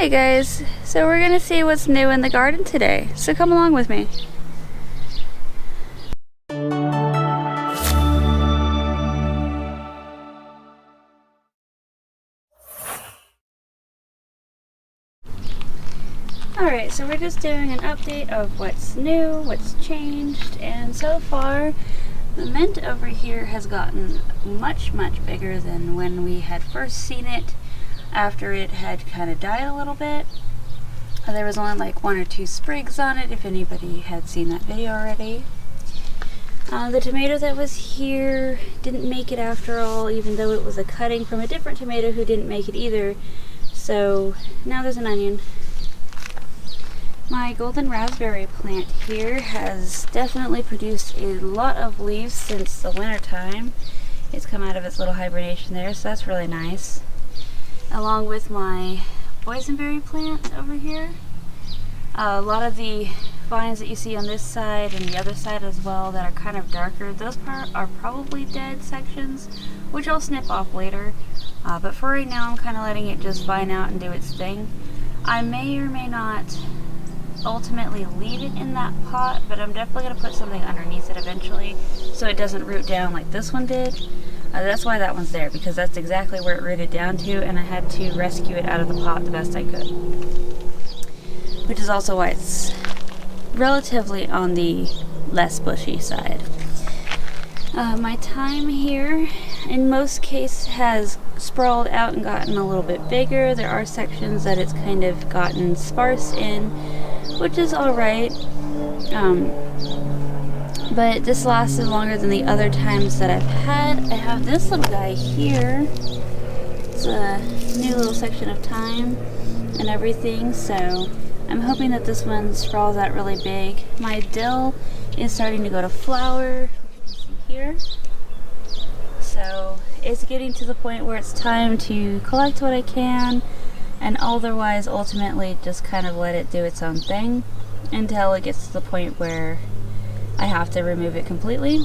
Hey guys, so we're gonna see what's new in the garden today, so come along with me. Alright, so we're just doing an update of what's new, what's changed, and so far the mint over here has gotten much bigger than when we had first seen it after it had kind of died a little bit. There was only like 1 or 2 sprigs on it, if anybody had seen that video already. The tomato that was here didn't make it after all, even though it was a cutting from a different tomato who didn't make it either. So now there's an onion. My golden raspberry plant here has definitely produced a lot of leaves since the winter time. It's come out of its little hibernation there, so that's really nice. Along with my boysenberry plant over here. A lot of the vines that you see on this side and the other side as well that are kind of darker, those are probably dead sections, which I'll snip off later. But for right now, I'm kind of letting it just vine out and do its thing. I may or may not ultimately leave it in that pot, but I'm definitely going to put something underneath it eventually so it doesn't root down like this one did. That's why that one's there, because that's exactly where it rooted down to, and I had to rescue it out of the pot the best I could. Which is also why it's relatively on the less bushy side. My thyme here, in most cases, has sprawled out and gotten a little bit bigger. There are sections that it's kind of gotten sparse in, which is alright. But this lasted longer than the other times that I've had. I have this little guy here. It's a new little section of thyme and everything, so I'm hoping that this one sprawls out really big. My dill is starting to go to flower, you can see here. So it's getting to the point where it's time to collect what I can and otherwise ultimately just kind of let it do its own thing until it gets to the point where I have to remove it completely.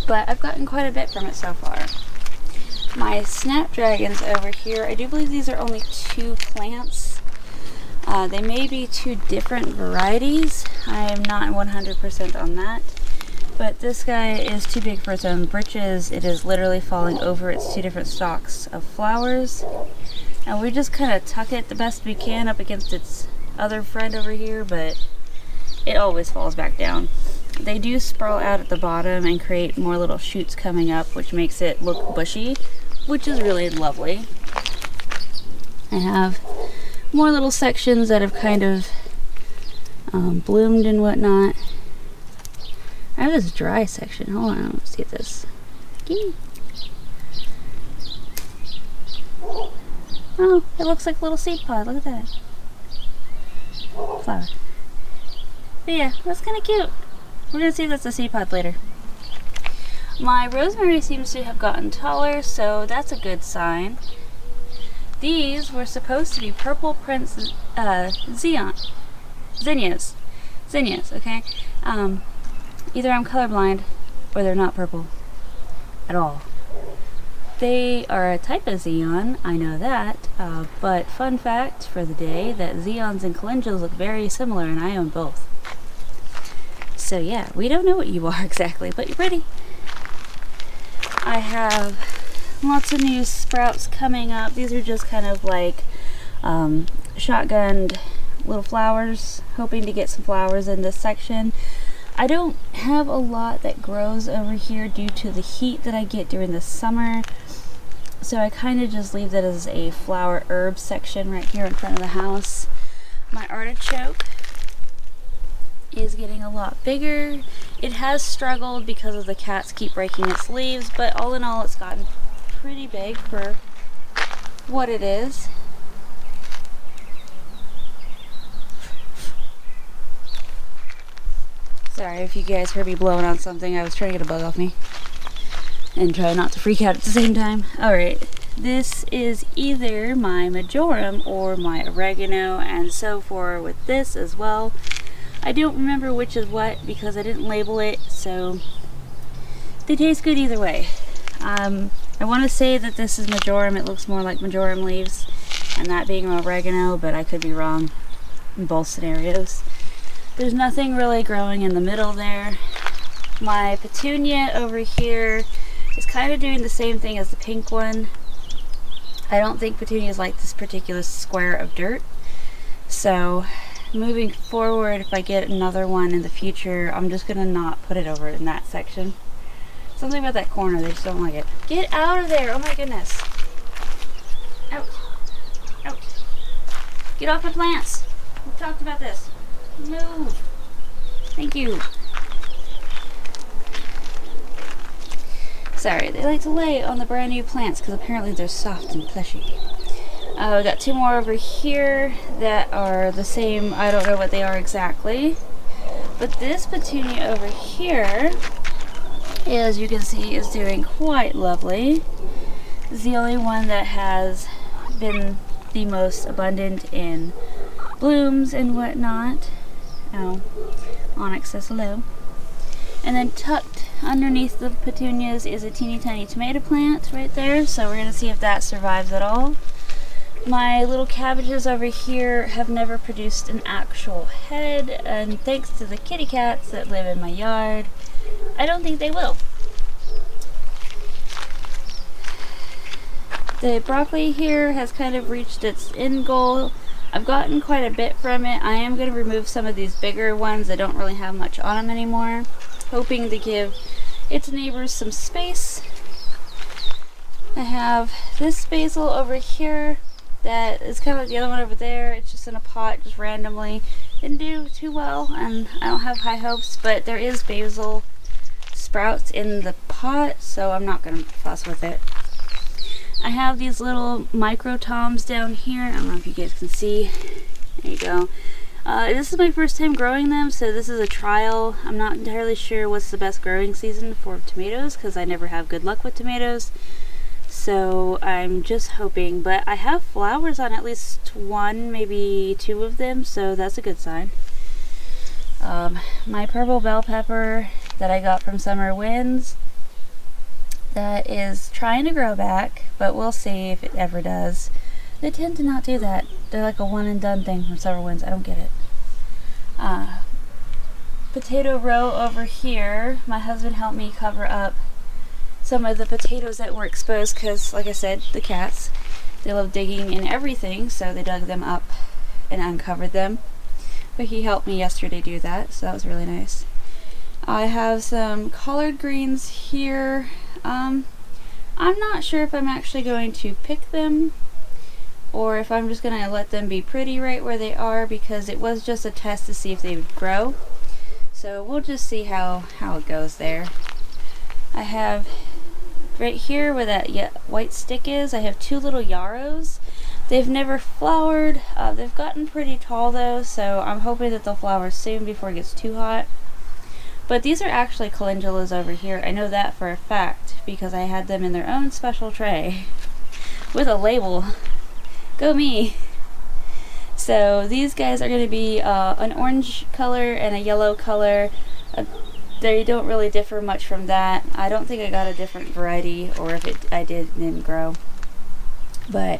But I've gotten quite a bit from it so far. My snapdragons over here, I do believe these are only 2 plants. They may be 2 different varieties. I am not 100% on that. But this guy is too big for its own britches. It is literally falling over its 2 different stalks of flowers. And we just kind of tuck it the best we can up against its other friend over here, but it always falls back down. They do sprawl out at the bottom and create more little shoots coming up, which makes it look bushy, which is really lovely. I have more little sections that have kind of bloomed and whatnot. I have this dry section. Hold on, let's see this. Oh, it looks like a little seed pod. Look at that. Flower. But yeah, that's kind of cute. We're going to see if that's a seed pod later. My rosemary seems to have gotten taller, so that's a good sign. These were supposed to be purple Prince zinnias, okay? Either I'm colorblind or they're not purple at all. They are a type of Zeon, I know that, but fun fact for the day, that Zeons and calendulas look very similar and I own both. So yeah, we don't know what you are exactly, but you're pretty. I have lots of new sprouts coming up. These are just kind of like shotgunned little flowers, hoping to get some flowers in this section. I don't have a lot that grows over here due to the heat that I get during the summer, so I kind of just leave that as a flower herb section right here in front of the house. My artichoke is getting a lot bigger. It has struggled because of the cats keep breaking its leaves, but all in all it's gotten pretty big for what it is. Sorry if you guys heard me blowing on something. I was trying to get a bug off me and try not to freak out at the same time. Alright, this is either my marjoram or my oregano, and so for with this as well. I don't remember which is what because I didn't label it, so they taste good either way. I want to say that this is marjoram. It looks more like marjoram leaves. and that being oregano, but I could be wrong in both scenarios. There's nothing really growing in the middle there. My petunia over here is kind of doing the same thing as the pink one. I don't think petunias like this particular square of dirt. So moving forward, if I get another one in the future, I'm just gonna not put it over in that section. Something about that corner, they just don't like it. Get out of there, oh my goodness. Out, out. Get off my plants. We've talked about this. Move. Thank you. Sorry, they like to lay on the brand new plants because apparently they're soft and plushy. We got two more over here that are the same. I don't know what they are exactly. But this petunia over here, as you can see, is doing quite lovely. It's the only one that has been the most abundant in blooms and whatnot. Oh, onyx says hello. And then tucked underneath the petunias is a teeny tiny tomato plant right there, so we're gonna see if that survives at all. My little cabbages over here have never produced an actual head, and thanks to the kitty cats that live in my yard, I don't think they will. The broccoli here has kind of reached its end goal. I've gotten quite a bit from it. I am going to remove some of these bigger ones that don't really have much on them anymore, hoping to give its neighbors some space. I have this basil over here that is kind of like the other one over there. It's just in a pot, just randomly. Didn't do too well, and I don't have high hopes, but there is basil sprouts in the pot, so I'm not going to fuss with it. I have these little micro toms down here. I don't know if you guys can see. There you go. This is my first time growing them, so this is a trial. I'm not entirely sure what's the best growing season for tomatoes because I never have good luck with tomatoes. So I'm just hoping, but I have flowers on at least one, maybe two of them, so that's a good sign. My purple bell pepper that I got from Summer Winds, that is trying to grow back, but we'll see if it ever does. They tend to not do that. They're like a one and done thing from Summer Winds. I don't get it. Potato row over here. My husband helped me cover up some of the potatoes that were exposed because, like I said, the cats, they love digging in everything, so they dug them up and uncovered them. But he helped me yesterday do that, so that was really nice. I have some collard greens here. I'm not sure if I'm actually going to pick them or if I'm just going to let them be pretty right where they are, because it was just a test to see if they would grow. So we'll just see how it goes there. I have right here where that white stick is, I have two little yarrows. They've never flowered. They've gotten pretty tall though, so I'm hoping that they'll flower soon before it gets too hot. But these are actually calendulas over here. I know that for a fact because I had them in their own special tray with a label. Go me! So these guys are going to be an orange color and a yellow color. They don't really differ much from that. I don't think I got a different variety, or if I did, it didn't grow. But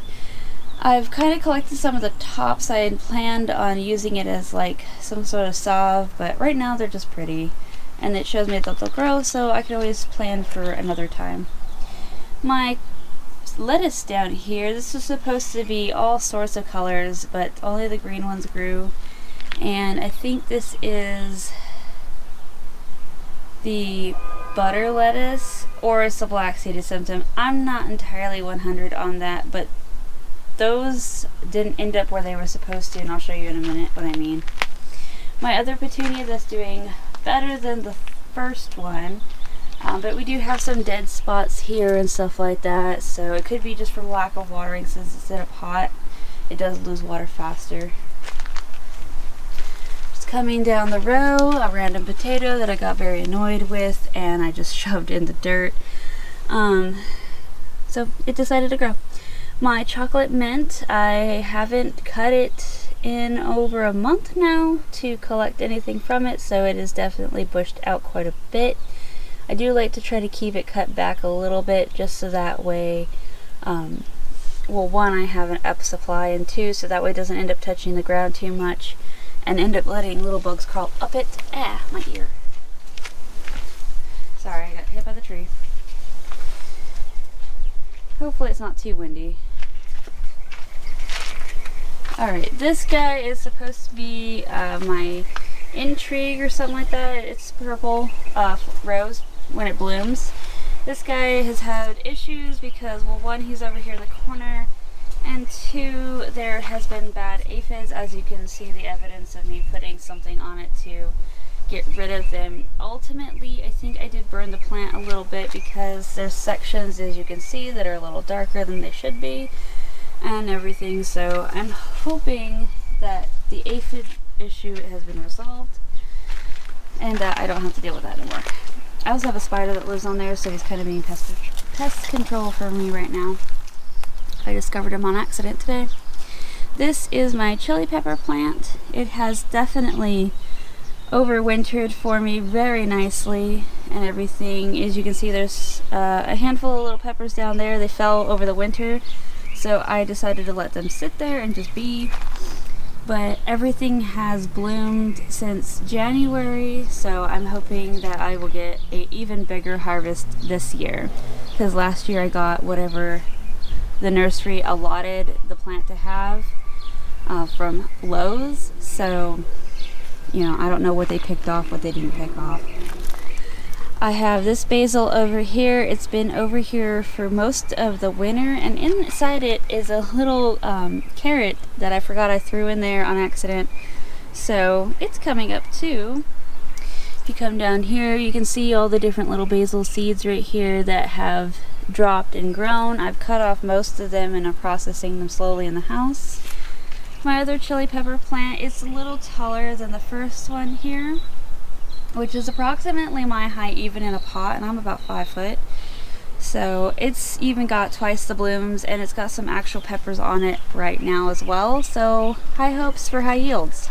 I've kind of collected some of the tops. I had planned on using it as like some sort of salve, but right now they're just pretty. And it shows me that they'll grow, so I can always plan for another time. My lettuce down here, this is supposed to be all sorts of colors, but only the green ones grew. And I think this is the butter lettuce, or it's the black seeded symptom. I'm not entirely 100 on that, but those didn't end up where they were supposed to, and I'll show you in a minute what I mean. My other petunia that's doing better than the first one, but we do have some dead spots here and stuff like that, so it could be just from lack of watering. Since it's in a pot, it does lose water faster. Just coming down the row, a random potato that I got very annoyed with and I just shoved in the dirt, so it decided to grow. My chocolate mint, I haven't cut it in over a month now to collect anything from it, so it is definitely bushed out quite a bit. I do like to try to keep it cut back a little bit just so that way well, one, I have an up supply, and two, so that way it doesn't end up touching the ground too much and end up letting little bugs crawl up it. Ah, my ear. Sorry, I got hit by the tree. Hopefully it's not too windy. Alright, this guy is supposed to be my intrigue or something like that. It's purple rose when it blooms. This guy has had issues because, well, one, he's over here in the corner, and two, there has been bad aphids, as you can see the evidence of me putting something on it to get rid of them. Ultimately, I think I did burn the plant a little bit because there's sections, as you can see, that are a little darker than they should be and everything, so I'm hoping that the aphid issue has been resolved and that I don't have to deal with that anymore. I also have a spider that lives on there, so he's kind of being pest control for me right now. I discovered him on accident today. This is my chili pepper plant. It has definitely overwintered for me very nicely and everything. As you can see, there's a handful of little peppers down there. They fell over the winter, so I decided to let them sit there and just be. But everything has bloomed since January, so I'm hoping that I will get an even bigger harvest this year, because last year I got whatever the nursery allotted the plant to have from Lowe's, so you know, I don't know what they picked off, what they didn't pick off. I have this basil over here. It's been over here for most of the winter, and inside it is a little carrot that I forgot I threw in there on accident. So it's coming up too. If you come down here, you can see all the different little basil seeds right here that have dropped and grown. I've cut off most of them and I'm processing them slowly in the house. My other chili pepper plant is a little taller than the first one here, which is approximately my height even in a pot, and I'm about 5 foot. So it's even got twice the blooms, and it's got some actual peppers on it right now as well, so high hopes for high yields.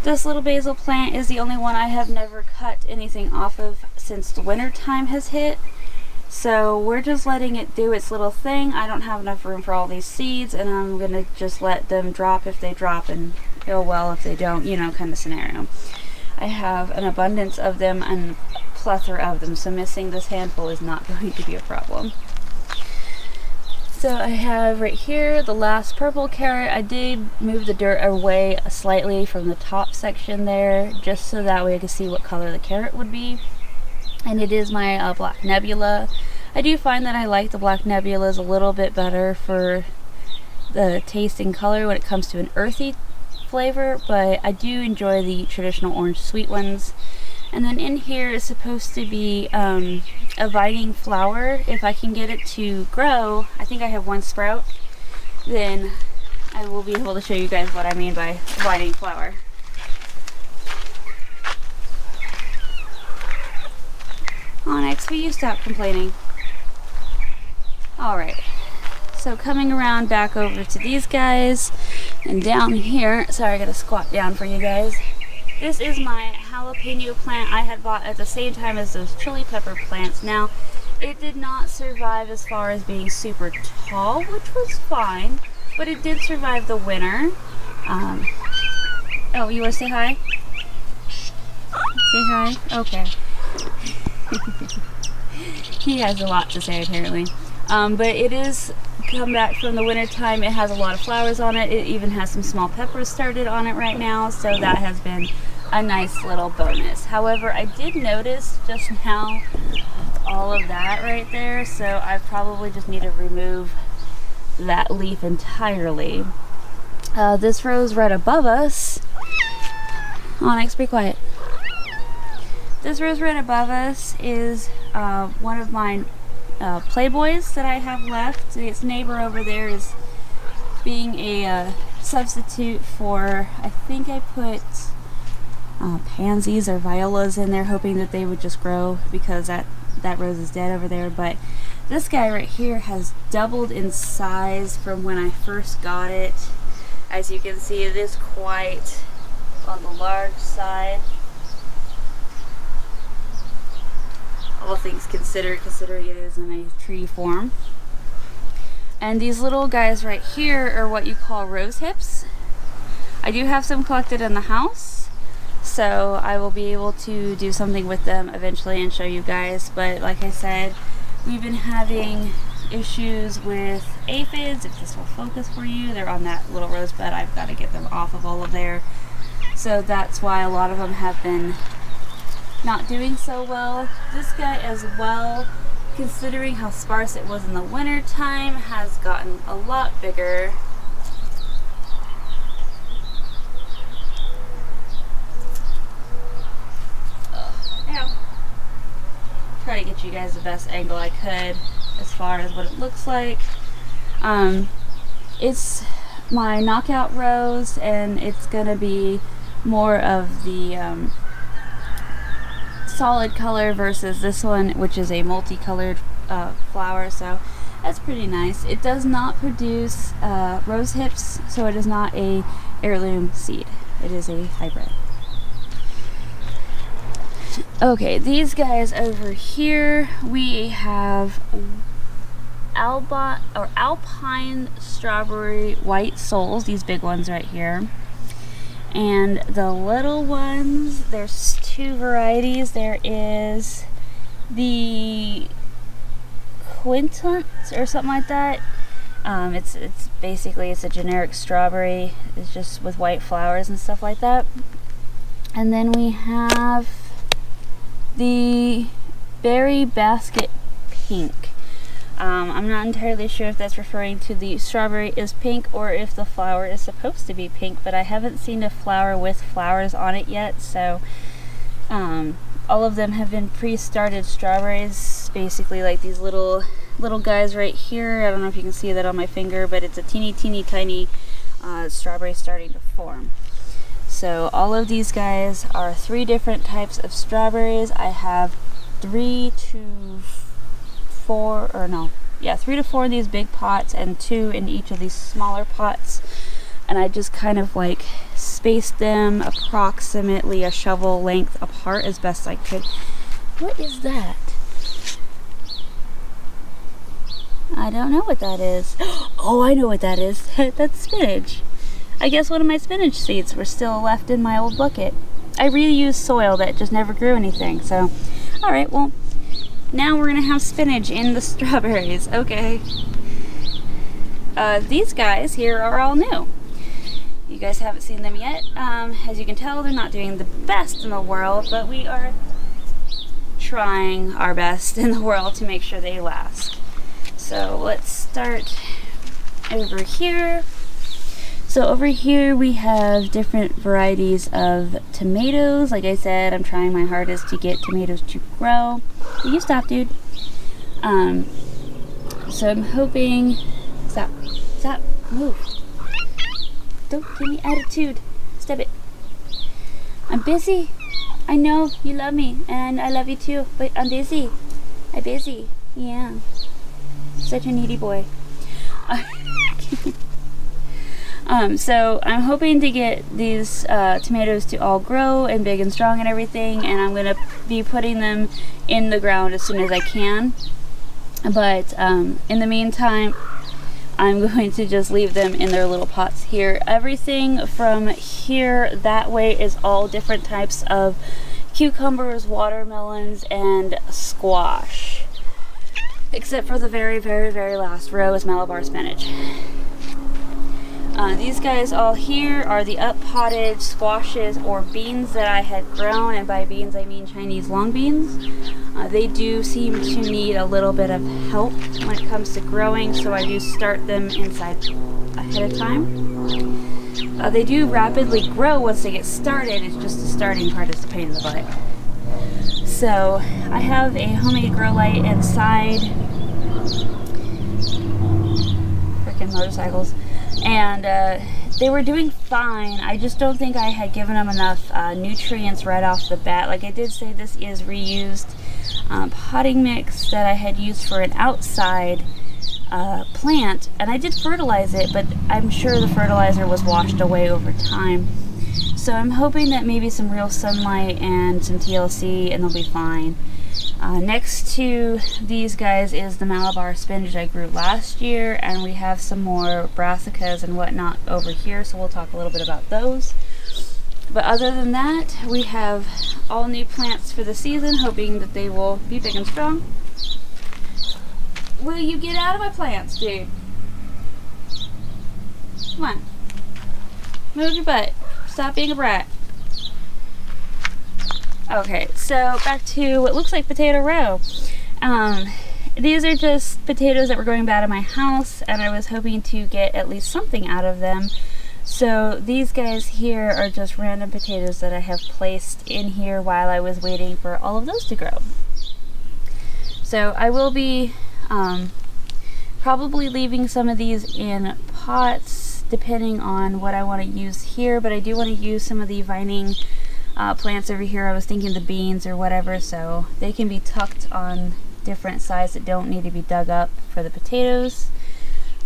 This little basil plant is the only one I have never cut anything off of since the winter time has hit. So we're just letting it do its little thing. I don't have enough room for all these seeds, and I'm gonna just let them drop if they drop and go well if they don't, you know, kind of scenario. I have an abundance of them and a plethora of them, so missing this handful is not going to be a problem. So I have right here the last purple carrot. I did move the dirt away slightly from the top section there, just so that way I could see what color the carrot would be. And it is my black nebula. I do find that I like the black nebulas a little bit better for the taste and color when it comes to an earthy flavor, but I do enjoy the traditional orange sweet ones. And then in here is supposed to be a vining flower. If I can get it to grow, I think I have one sprout, then I will be able to show you guys what I mean by vining flower. Onyx, will you stop complaining? Alright, so coming around back over to these guys, and down here, sorry I gotta squat down for you guys. This is my jalapeno plant I had bought at the same time as those chili pepper plants. Now, it did not survive as far as being super tall, which was fine, but it did survive the winter. Oh, you wanna say hi? Say hi? Okay. He has a lot to say apparently. But it is come back from the winter time. It has a lot of flowers on it. It even has some small peppers started on it right now, so that has been a nice little bonus. However, I did notice just now all of that right there, so I probably just need to remove that leaf entirely. This rose right above us, Onyx, be quiet. This rose right above us is one of my Playboys that I have left. Its neighbor over there is being a substitute for, I think I put pansies or violas in there, hoping that they would just grow because that rose is dead over there. But this guy right here has doubled in size from when I first got it. As you can see, it is quite on the large side. All things considered, considering it is in a tree form. And these little guys right here are what you call rose hips. I do have some collected in the house, so I will be able to do something with them eventually and show you guys. But like I said, we've been having issues with aphids. If this will focus for you, they're on that little rosebud. I've got to get them off of all of there. So that's why a lot of them have been not doing so well. This guy as well, considering how sparse it was in the winter time, has gotten a lot bigger. Try to get you guys the best angle I could as far as what it looks like. It's my knockout rose, and it's gonna be more of the solid color versus this one, which is a multicolored flower, so that's pretty nice. It does not produce rose hips, so it is not a heirloom seed. It is a hybrid. Okay, these guys over here, we have Alpine Strawberry White Souls, these big ones right here. And the little ones, there's two varieties. There is the Quintunt or something like that. It's basically, it's a generic strawberry. It's just with white flowers and stuff like that. And then we have the Berry Basket Pink. I'm not entirely sure if that's referring to the strawberry is pink or if the flower is supposed to be pink, but I haven't seen a flower with flowers on it yet, so all of them have been pre-started strawberries, basically like these little guys right here. I don't know if you can see that on my finger, but it's a teeny tiny strawberry starting to form. So all of these guys are 3 different types of strawberries. I have 3 to 4 in these big pots and 2 in each of these smaller pots. And I just kind of like spaced them approximately a shovel length apart as best I could. What is that? I don't know what that is. Oh, I know what that is. That's spinach. I guess one of my spinach seeds were still left in my old bucket. I reused soil that just never grew anything, so alright, well, now we're gonna have spinach in the strawberries. Okay. These guys here are all new. You guys haven't seen them yet. As you can tell, they're not doing the best in the world, but we are trying our best in the world to make sure they last. So let's start over here. So over here we have different varieties of tomatoes. Like I said, I'm trying my hardest to get tomatoes to grow. Will you stop, dude? So I'm hoping... Stop, move. Don't give me attitude. Stop it. I'm busy. I know you love me, and I love you too, but I'm busy. I'm busy. Yeah. Such a needy boy. So I'm hoping to get these tomatoes to all grow and big and strong and everything, and I'm going to be putting them in the ground as soon as I can. But in the meantime, I'm going to just leave them in their little pots here. Everything from here that way is all different types of cucumbers, watermelons, and squash. Except for the very last row is Malabar spinach. These guys all here are the up-potted squashes or beans that I had grown, and by beans I mean Chinese long beans. They do seem to need a little bit of help when it comes to growing, so I do start them inside ahead of time. They do rapidly grow once they get started. It's just the starting part is the pain in the butt. So I have a homemade grow light inside. Freaking motorcycles. And they were doing fine. I just don't think I had given them enough nutrients right off the bat. Like I did say, this is reused potting mix that I had used for an outside plant, and I did fertilize it, but I'm sure the fertilizer was washed away over time. So I'm hoping that maybe some real sunlight and some TLC and they'll be fine. Next to these guys is the Malabar spinach I grew last year, and we have some more brassicas and whatnot over here, so we'll talk a little bit about those. But other than that, we have all new plants for the season, hoping that they will be big and strong. Will you get out of my plants, dude? Come on. Move your butt. Stop being a brat. Okay, so back to what looks like potato row. These are just potatoes that were going bad in my house, and I was hoping to get at least something out of them. So these guys here are just random potatoes that I have placed in here while I was waiting for all of those to grow. So I will be probably leaving some of these in pots depending on what I want to use here, but I do want to use some of the vining plants over here. I was thinking the beans or whatever, so they can be tucked on different sides that don't need to be dug up for the potatoes.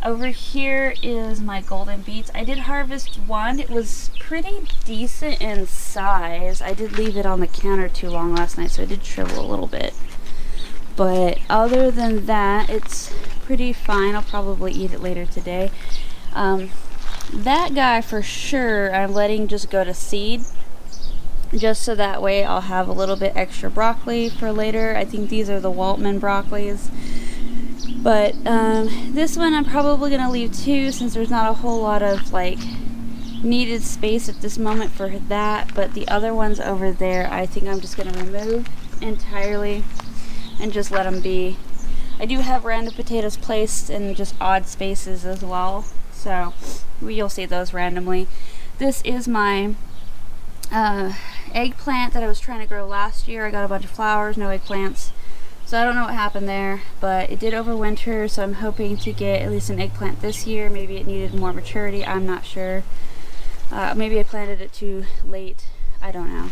Over here is my golden beets. I did harvest one. It was pretty decent in size. I did leave it on the counter too long last night, so I did shrivel a little bit. But other than that, it's pretty fine. I'll probably eat it later today. That guy for sure I'm letting just go to seed, just so that way I'll have a little bit extra broccoli for later. I think these are the Waltman broccolis. But this one I'm probably going to leave too, since there's not a whole lot of like needed space at this moment for that. But the other ones over there I think I'm just going to remove entirely and just let them be. I do have random potatoes placed in just odd spaces as well, so you'll see those randomly. This is my eggplant that I was trying to grow last year. I got a bunch of flowers, no eggplants. So I don't know what happened there, but it did overwinter, so I'm hoping to get at least an eggplant this year. Maybe it needed more maturity, I'm not sure. Maybe I planted it too late, I don't know.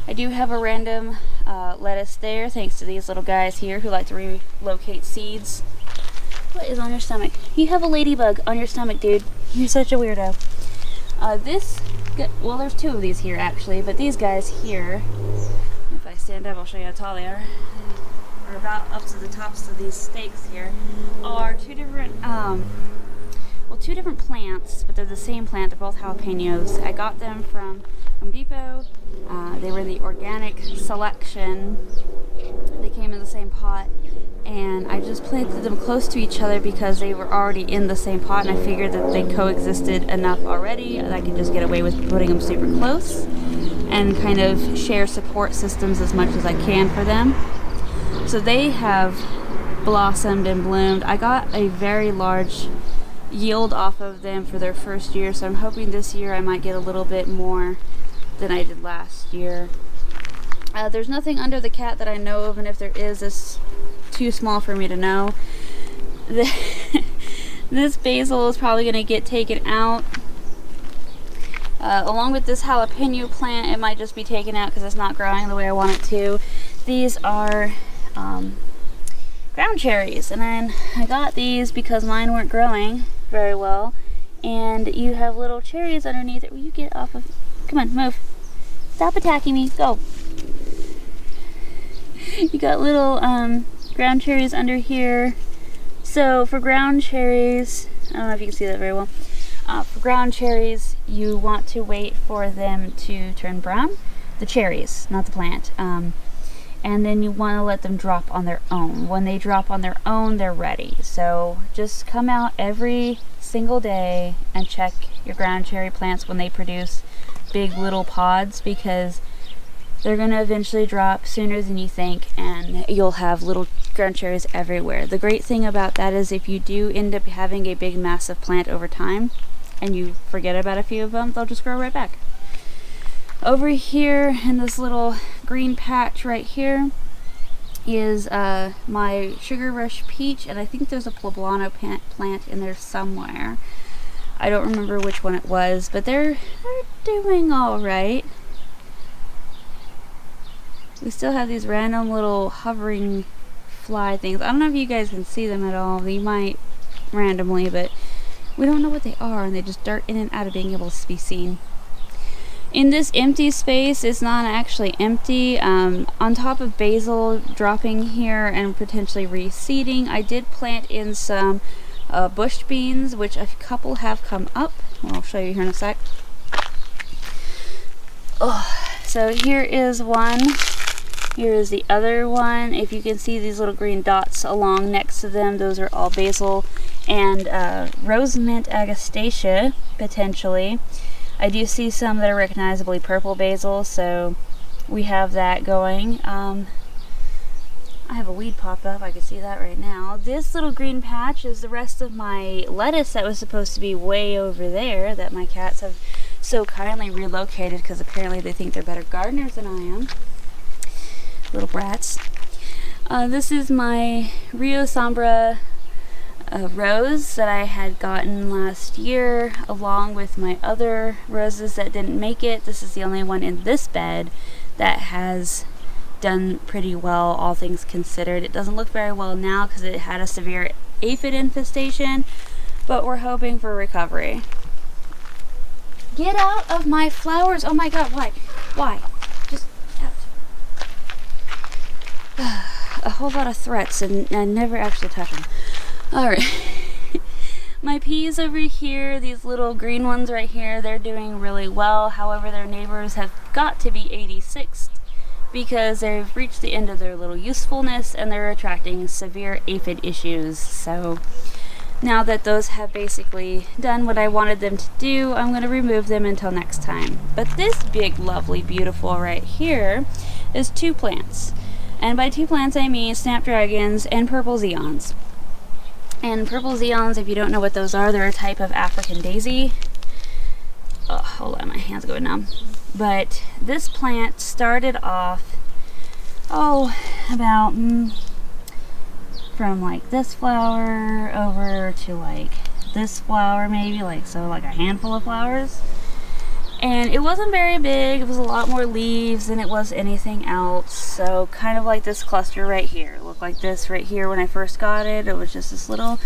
I do have a random lettuce there, thanks to these little guys here who like to relocate seeds. What is on your stomach? You have a ladybug on your stomach, dude. You're such a weirdo. Well, there's two of these here actually, but these guys here, if I stand up I'll show you how tall they are about up to the tops of these stakes here, are two different plants, but they're the same plant. They're both jalapenos. I got them from Home Depot. They were in the organic selection. They came in the same pot, and I just planted them close to each other because they were already in the same pot, and I figured that they coexisted enough already that I could just get away with putting them super close and kind of share support systems as much as I can for them. So they have blossomed and bloomed. I got a very large yield off of them for their first year, so I'm hoping this year I might get a little bit more than I did last year. There's nothing under the cat that I know of, and if there is, it's too small for me to know. This basil is probably going to get taken out. Along with this jalapeno plant, it might just be taken out because it's not growing the way I want it to. These are ground cherries, and then I got these because mine weren't growing very well, and you have little cherries underneath it. Will you get off of... Come on, move. Stop attacking me. Go. You got little ground cherries under here. So for ground cherries, I don't know if you can see that very well. For ground cherries, you want to wait for them to turn brown. The cherries, not the plant. And then you want to let them drop on their own. When they drop on their own, they're ready. So just come out every single day and check your ground cherry plants when they produce big little pods, because they're going to eventually drop sooner than you think, and you'll have little ground cherries everywhere. The great thing about that is if you do end up having a big massive plant over time and you forget about a few of them, they'll just grow right back. Over here in this little green patch right here is my Sugar Rush peach, and I think there's a poblano plant in there somewhere. I don't remember which one it was, but they're doing all right. We still have these random little hovering fly things. I don't know if you guys can see them at all. You might randomly, but we don't know what they are, and they just dart in and out of being able to be seen. In this empty space, it's not actually empty. On top of basil dropping here and potentially reseeding, I did plant in some bush beans, which a couple have come up. Well, I'll show you here in a sec. Oh, so here is one. Here is the other one. If you can see these little green dots along next to them, those are all basil and rose mint agastacia, potentially. I do see some that are recognizably purple basil, so we have that going. I have a weed popped up, I can see that right now. This little green patch is the rest of my lettuce that was supposed to be way over there that my cats have so kindly relocated because apparently they think they're better gardeners than I am. Little brats. This is my Rio Sombra rose that I had gotten last year along with my other roses that didn't make it. This is the only one in this bed that has done pretty well, all things considered. It doesn't look very well now because it had a severe aphid infestation, but we're hoping for recovery. Get out of my flowers! Oh my god, why? Why? Just out. A whole lot of threats and I never actually touch them. Alright. My peas over here, these little green ones right here, they're doing really well. However, their neighbors have got to be 86th because they've reached the end of their little usefulness and they're attracting severe aphid issues. So now that those have basically done what I wanted them to do, I'm going to remove them until next time. But this big, lovely, beautiful right here is 2 plants. And by 2 plants, I mean snapdragons and purple zeons. And purple zeons, if you don't know what those are, they're a type of African daisy. Oh, hold on, my hand's going numb. But this plant started off, about from like this flower over to like this flower, maybe like a handful of flowers. And it wasn't very big. It was a lot more leaves than it was anything else. So kind of like this cluster right here. It looked like this right here when I first got it. It was just this little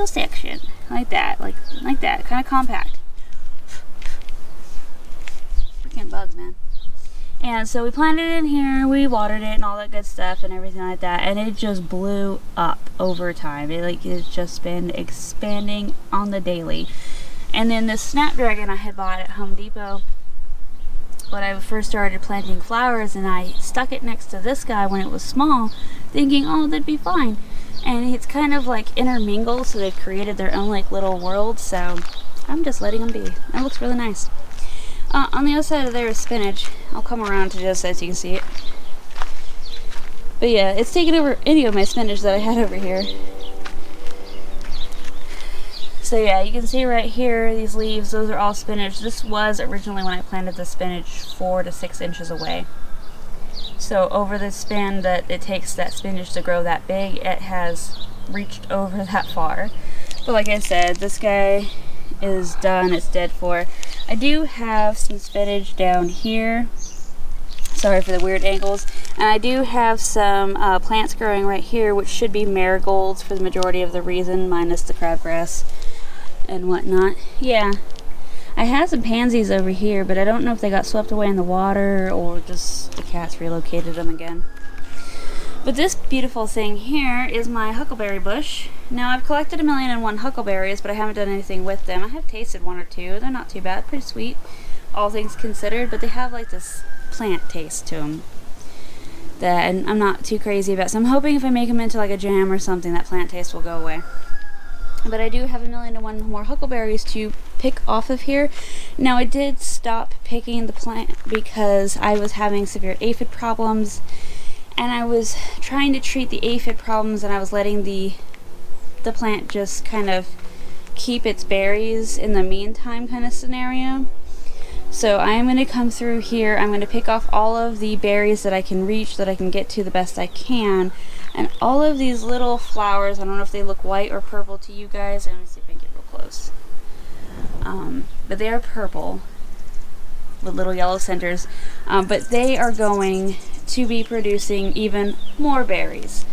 section like that, like that, kind of compact. Freaking bugs, man. And so we planted it in here, we watered it and all that good stuff and everything like that, and it just blew up over time. It's just been expanding on the daily. And then this snapdragon I had bought at Home Depot when I first started planting flowers, and I stuck it next to this guy when it was small, thinking, oh, that'd be fine. And it's kind of like intermingled, so they've created their own like little world, so I'm just letting them be. It looks really nice. On the other side of there is spinach. I'll come around to just so you can see it. But yeah, it's taken over any of my spinach that I had over here. So yeah, you can see right here, these leaves, those are all spinach. This was originally when I planted the spinach 4 to 6 inches away. So over the span that it takes that spinach to grow that big, it has reached over that far. But like I said, this guy is done, it's dead for. I do have some spinach down here. Sorry for the weird angles. And I do have some plants growing right here, which should be marigolds for the majority of the reason, minus the crabgrass and whatnot. Yeah, I have some pansies over here, but I don't know if they got swept away in the water or just the cats relocated them again. But this beautiful thing here is my huckleberry bush. Now I've collected 1,000,001 huckleberries, but I haven't done anything with them. I have tasted 1 or 2. They're not too bad, pretty sweet, all things considered, but they have like this plant taste to them that I'm not too crazy about. So I'm hoping if I make them into like a jam or something, that plant taste will go away. But I do have 1,000,001 more huckleberries to pick off of here. Now I did stop picking the plant because I was having severe aphid problems, and I was trying to treat the aphid problems, and I was letting the plant just kind of keep its berries in the meantime kind of scenario. So I am going to come through here. I'm going to pick off all of the berries that I can reach, that I can get to the best I can. And all of these little flowers, I don't know if they look white or purple to you guys. Let me see if I can get real close. But they are purple with little yellow centers. But they are going to be producing even more berries.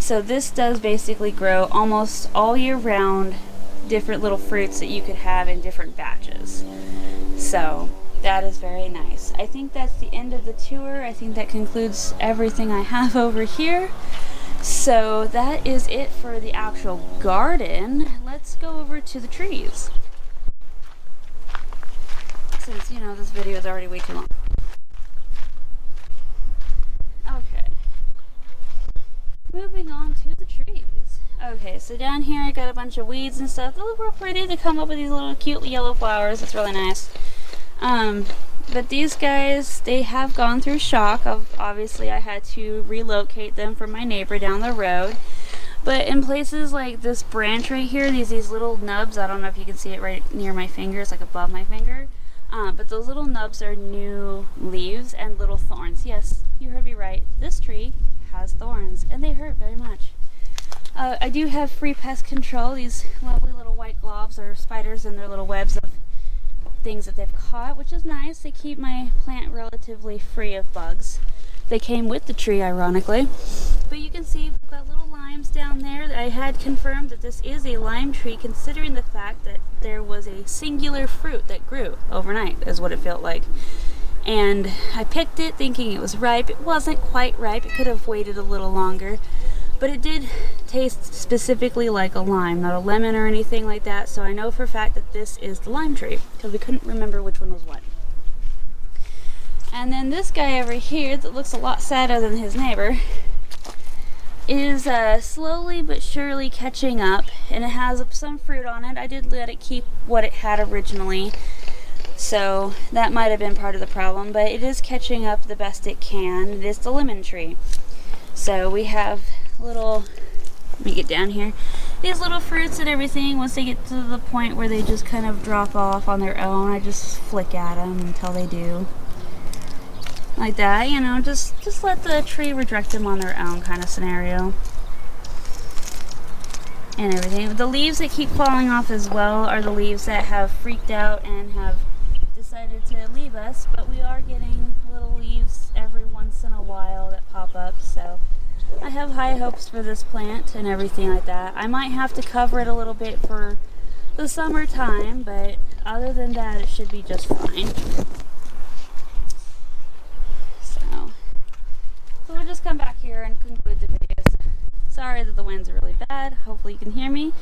So this does basically grow almost all year round, different little fruits that you could have in different batches. So That is very nice. I think that's the end of the tour. I think that concludes everything I have over here. So that is it for the actual garden. Let's go over to the trees. Since, you know, this video is already way too long. Okay. Moving on to the trees. Okay, so down here I got a bunch of weeds and stuff. They look real pretty. They come up with these little cute yellow flowers. It's really nice. But these guys, they have gone through shock. Obviously, I had to relocate them from my neighbor down the road. But in places like this branch right here, these little nubs, I don't know if you can see it right near my fingers, like above my finger. But those little nubs are new leaves and little thorns. Yes, you heard me right. This tree has thorns, and they hurt very much. I do have free pest control. These lovely little white globs are spiders in their little webs of things that they've caught, which is nice. They keep my plant relatively free of bugs. They came with the tree, ironically. But you can see we've got little limes down there. I had confirmed that this is a lime tree, considering the fact that there was a singular fruit that grew overnight, is what it felt like. And I picked it thinking it was ripe. It wasn't quite ripe. It could have waited a little longer. But it did taste specifically like a lime, not a lemon or anything like that. So I know for a fact that this is the lime tree, because we couldn't remember which one was what. And then this guy over here that looks a lot sadder than his neighbor is slowly but surely catching up, and it has some fruit on it. I did let it keep what it had originally, so that might have been part of the problem, but it is catching up the best it can. It is the lemon tree. So we have little, let me get down here, these little fruits and everything. Once they get to the point where they just kind of drop off on their own, I just flick at them until they do. Like that, you know, just let the tree redirect them on their own kind of scenario. And everything. The leaves that keep falling off as well are the leaves that have freaked out and have decided to leave us, but we are getting little leaves every once in a while that pop up, so I have high hopes for this plant and everything like that. I might have to cover it a little bit for the summertime, but other than that, it should be just fine. So we'll just come back here and conclude the video. Sorry that the winds are really bad. Hopefully you can hear me.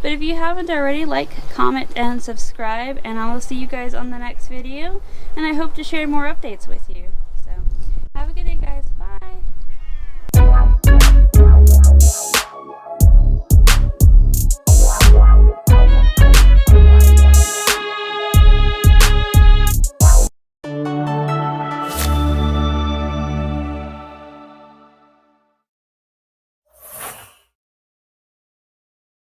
But if you haven't already, like, comment, and subscribe, and I will see you guys on the next video. And I hope to share more updates with you. So have a good day.